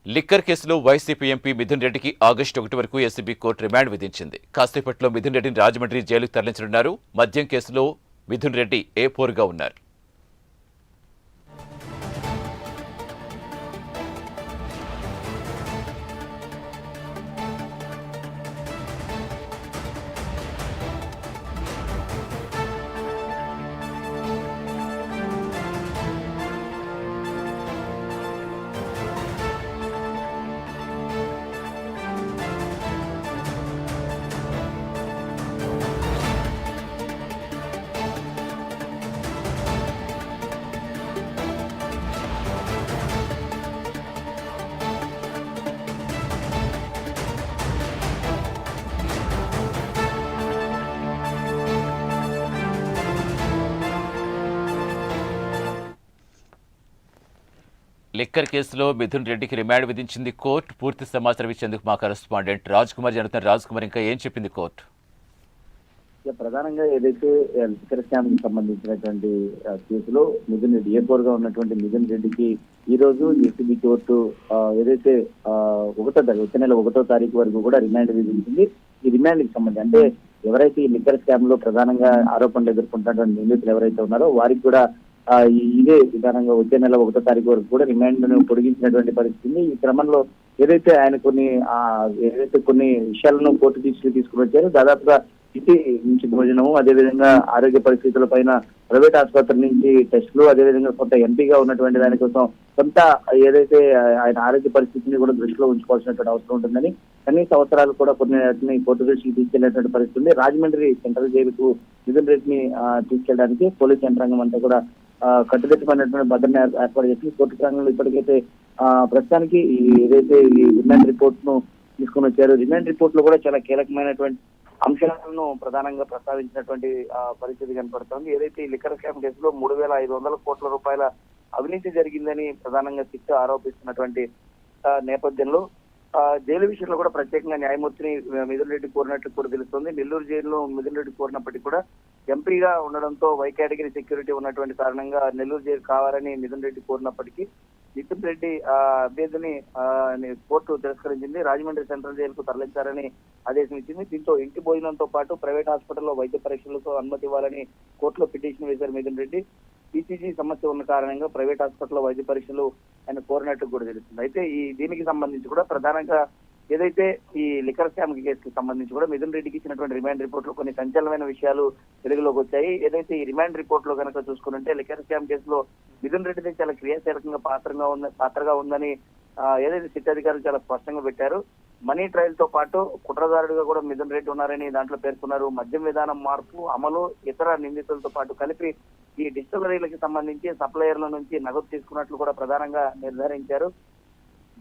Liquor కేసులో YCP MP Mithun రెడ్డికి August 1 వరకు ఏసీబీ కోర్టు రిమాండ్ విధించింది. కాసేపట్లో మిథున్ రెడ్డిని రాజమండ్రి జైలుకు తరలించనున్నారు. మద్యం కేసులో మిథున్ రెడ్డి ఏ4గా ఉన్నారు. లిక్కర్ కేసులో మిథున్ రెడ్డికి రిమాండ్ విధించింది కోర్టు. పూర్తి సమాచారం ఇచ్చేందుకు మా కరెస్పాండెంట్ రాజ్ కుమార్ జరుగుతున్న. రాజ్ కుమార్, ఇంకా ఏం చెప్పింది కోర్టు? ప్రధానంగా ఏదైతే లిక్కర్ స్కామ్ కి సంబంధించినటువంటి కేసులో మిథున్ రెడ్డి ఏ4గా ఉన్నటువంటి మిథున్ రెడ్డికి ఈ రోజు ఏసీబీ కోర్టు ఏదైతే వచ్చే నెల 1వ తారీఖు వరకు కూడా రిమాండ్ విధించింది. ఈ రిమాండ్ కి సంబంధించి అంటే ఎవరైతే ఈ లిక్కర్ స్కామ్ లో ప్రధానంగా ఆరోపణలు ఎదుర్కొంటున్నటువంటి నిందితులు ఎవరైతే ఉన్నారో వారికి కూడా ఇదే విధానంగా వచ్చే నెల 1వ తారీఖు వరకు కూడా రిమాండ్ ను పొడిగించినటువంటి పరిస్థితి. ఈ క్రమంలో ఏదైతే ఆయన కొన్ని విషయాలను కోర్టు తీసుకుని వచ్చారో, దాదాపుగా ఇంటి నుంచి భోజనము, అదేవిధంగా ఆరోగ్య పరిస్థితుల పైన ప్రైవేట్ ఆసుపత్రి నుంచి టెస్టులు, అదేవిధంగా కొంత ఎంపీగా ఉన్నటువంటి దానికోసం కొంత ఏదైతే ఆయన ఆరోగ్య పరిస్థితిని కూడా దృష్టిలో ఉంచుకోవాల్సినటువంటి అవసరం ఉంటుందని కనీస అవసరాలు కూడా కొన్ని కోర్టు దృష్టికి తీసుకెళ్లేటువంటి పరిస్థితి ఉంది. రాజమండ్రి సెంట్రల్ జైలుకు మిథున్ రెడ్డిని తీసుకెళ్ళడానికి పోలీస్ యంత్రాంగం అంతా కూడా కట్టుదిట్టమైనటువంటి భద్రత ఏర్పాటు చేసి కోర్టు ప్రాంగణంలో ఇప్పటికైతే ప్రస్తుతానికి ఏదైతే ఈ రిమాండ్ రిపోర్ట్ ను తీసుకుని వచ్చారు. రిమాండ్ రిపోర్ట్ లో కూడా చాలా కీలకమైనటువంటి అంశాలను ప్రధానంగా ప్రస్తావించినటువంటి పరిస్థితి కనపడుతోంది. ఏదైతే ఈ లిక్కర్ స్కామ్ కేసులో 3,500 కోట్ల రూపాయల అవినీతి జరిగిందని ప్రధానంగా సిట్ ఆరోపిస్తున్నటువంటి నేపథ్యంలో జైలు విషయంలో కూడా ప్రత్యేకంగా న్యాయమూర్తిని మిథున్ రెడ్డి కోరినట్లు కూడా తెలుస్తోంది. నెల్లూరు జైలులో మిథున్ రెడ్డి కోరినప్పటికీ కూడా ఎంపీగా ఉండడంతో వై కేటగిరీ సెక్యూరిటీ ఉన్నటువంటి కారణంగా నెల్లూరు జైలు కావాలని మిథున్ రెడ్డి కోరినప్పటికీ మిథున్ రెడ్డి అభ్యర్థిని కోర్టు తిరస్కరించింది. రాజమండ్రి సెంట్రల్ జైలుకు తరలించారని ఆదేశం ఇచ్చింది. దీంతో ఇంటి భోజనంతో పాటు ప్రైవేట్ హాస్పిటల్లో వైద్య పరీక్షలతో అనుమతి ఇవ్వాలని కోర్టులో పిటిషన్ వేశారు మిథున్ రెడ్డి. పీసీజీ సమస్య ఉన్న కారణంగా ప్రైవేట్ హాస్పిటల్లో వైద్య పరీక్షలు ఆయన కోరినట్టు కూడా తెలుస్తుంది. అయితే దీనికి సంబంధించి కూడా ప్రధానంగా ఏదైతే ఈ లిక్కర్ స్కామ్ కేసుకి సంబంధించి కూడా మిథున్ రెడ్డికి ఇచ్చినటువంటి రిమాండ్ రిపోర్ట్ లో కొన్ని సంచలనమైన విషయాలు వెలుగులోకి వచ్చాయి. ఏదైతే ఈ రిమాండ్ రిపోర్ట్ లో కనుక చూసుకుంటే లిక్కర్ స్కామ్ కేసులో మిథున్ రెడ్డిది చాలా క్రియాశీలకంగా పాత్రగా ఉందని ఏదైతే సిట్ అధికారులు చాలా స్పష్టంగా పెట్టారు. మనీ ట్రయల్ తో పాటు కుట్రదారుడిగా కూడా మిథున్ రెడ్డి ఉన్నారని దాంట్లో పేర్కొన్నారు. మద్యం విధానం మార్పు అమలు, ఇతర నిందితులతో పాటు కలిపి ఈ డిస్టిలరీలకు సంబంధించి సప్లయర్ల నుంచి నగదు తీసుకున్నట్లు కూడా ప్రధానంగా నిర్ధారించారు.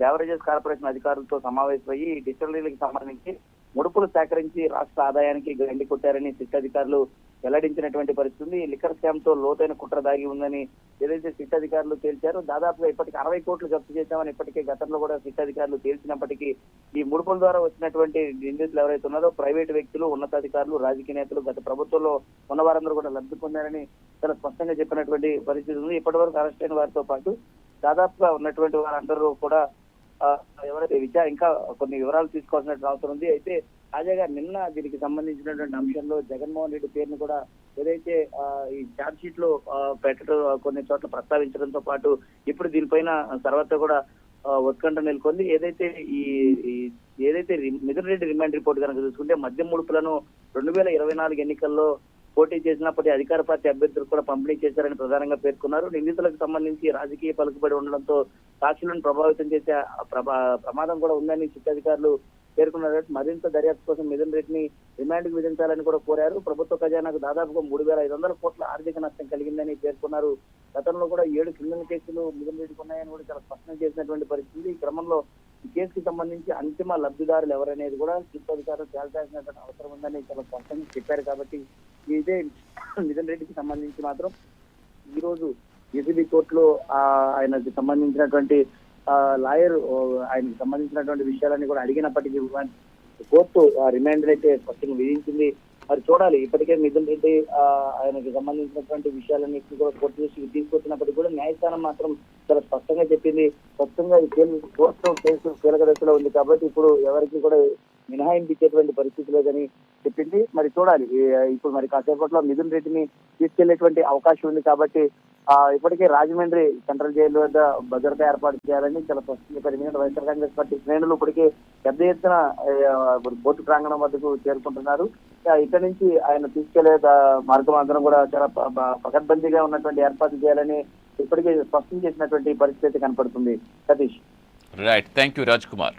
బెవరేజెస్ కార్పొరేషన్ అధికారులతో సమావేశమయ్యి ఈ డిస్టిలరీలకు సంబంధించి ముడుపులు సేకరించి రాష్ట్ర ఆదాయానికి గండి కొట్టారని సిట్ అధికారులు వెల్లడించినటువంటి పరిస్థితి. ఈ లిక్కర్ స్కామ్ తో లోతైన కుట్ర దాగి ఉందని ఏదైతే సిట్ అధికారులు తేల్చారో, దాదాపుగా ఇప్పటికి 60 కోట్లు జప్తు చేశామని ఇప్పటికే గతంలో కూడా సిట్ అధికారులు తేల్చినప్పటికీ ఈ ముడుపుల ద్వారా వచ్చినటువంటి నిందితులు ఎవరైతే ఉన్నారో ప్రైవేటు వ్యక్తులు, ఉన్నతాధికారులు, రాజకీయ నేతలు, గత ప్రభుత్వంలో ఉన్న వారందరూ కూడా లబ్ధి పొందారని చాలా స్పష్టంగా చెప్పినటువంటి పరిస్థితి ఉంది. ఇప్పటి వరకు అరెస్ట్ అయిన వారితో పాటు దాదాపుగా ఉన్నటువంటి వారందరూ కూడా ఎవరైతే ఇంకా కొన్ని వివరాలు తీసుకోవాల్సిన అవసరం ఉంది. అయితే తాజాగా నిన్న దీనికి సంబంధించినటువంటి అంశంలో జగన్మోహన్ రెడ్డి పేరును కూడా ఏదైతే ఈ ఛార్జ్ షీట్ లో పెట్టడం కొన్ని చోట్ల ప్రస్తావించడంతో పాటు ఇప్పుడు దీనిపైన సర్వత్రా కూడా ఉత్కంఠ నెలకొంది. ఏదైతే మిథున్ రెడ్డి రిమాండ్ రిపోర్ట్ కనుక చూసుకుంటే మద్యం ముడుపులను 2024 ఎన్నికల్లో పోటీ చేసినప్పటి అధికార పార్టీ అభ్యర్థులు కూడా పంపిణీ చేశారని ప్రధానంగా పేర్కొన్నారు. నిందితులకు సంబంధించి రాజకీయ పలుకుబడి ఉండడంతో సాక్షులను ప్రభావితం చేసే ప్రమాదం కూడా ఉందని సిట్ అధికారులు పేర్కొన్నారు. మరింత దర్యాప్తు కోసం మిథున్ రెడ్డిని రిమాండ్ కు విధించాలని కూడా కోరారు. ప్రభుత్వ ఖజానాకు దాదాపుగా 3,500 కోట్ల ఆర్థిక నష్టం కలిగిందని పేర్కొన్నారు. గతంలో కూడా 7 క్రిమినల్ కేసులు మిథున్ రెడ్డికి ఉన్నాయని కూడా చాలా స్పష్టం చేసినటువంటి పరిస్థితి. ఈ క్రమంలో ఈ కేసుకి సంబంధించి అంతిమ లబ్ధిదారులు ఎవరనేది కూడా సిట్ అధికారులు తేల్చాల్సినటువంటి అవసరం ఉందని చాలా స్పష్టంగా చెప్పారు. కాబట్టి ఇదే మిథున్ రెడ్డికి సంబంధించి మాత్రం ఈ రోజు ఏసీబీ కోర్టులో ఆయనకు సంబంధించినటువంటి లాయర్ ఆయనకు సంబంధించినటువంటి విషయాలన్నీ కూడా అడిగినప్పటికీ కోర్టు రిమాండ్ అయితే స్పష్టంగా విధించింది. మరి చూడాలి. ఇప్పటికే మిథున్ రెడ్డి ఆయనకి సంబంధించినటువంటి విషయాలన్నింటినీ కూడా కోర్టు దృష్టికి తీసుకొచ్చినప్పటికీ కూడా న్యాయస్థానం మాత్రం చాలా స్పష్టంగా చెప్పింది. స్పష్టంగా ఈ కోర్టు కేసు కీలక దశలో ఉంది కాబట్టి ఇప్పుడు ఎవరికి కూడా మినహాయింపు ఇచ్చేటువంటి పరిస్థితి లేదని చెప్పింది. మరి చూడాలి. ఇప్పుడు మరి కాసేపట్లో మిథున్ రెడ్డిని తీసుకెళ్లేటువంటి అవకాశం ఉంది కాబట్టి ఇప్పటికే రాజమండ్రి సెంట్రల్ జైలు వద్ద భద్రత ఏర్పాటు చేయాలని చాలా స్పష్టంగా చెప్పారు. వైఎస్ఆర్ కాంగ్రెస్ పార్టీ శ్రేణులు ఇప్పటికే పెద్ద ఎత్తున కోర్టు ప్రాంగణం వద్దకు చేరుకుంటున్నారు. ఇక్కడ నుంచి ఆయన తీసుకెళ్లే మార్గం అందరం కూడా చాలా పకడ్బందీగా ఉన్నటువంటి ఏర్పాట్లు చేయాలని ఇప్పటికే స్పష్టం చేసినటువంటి పరిస్థితి కనపడుతుంది. Satish. Right, thank you Raj Kumar.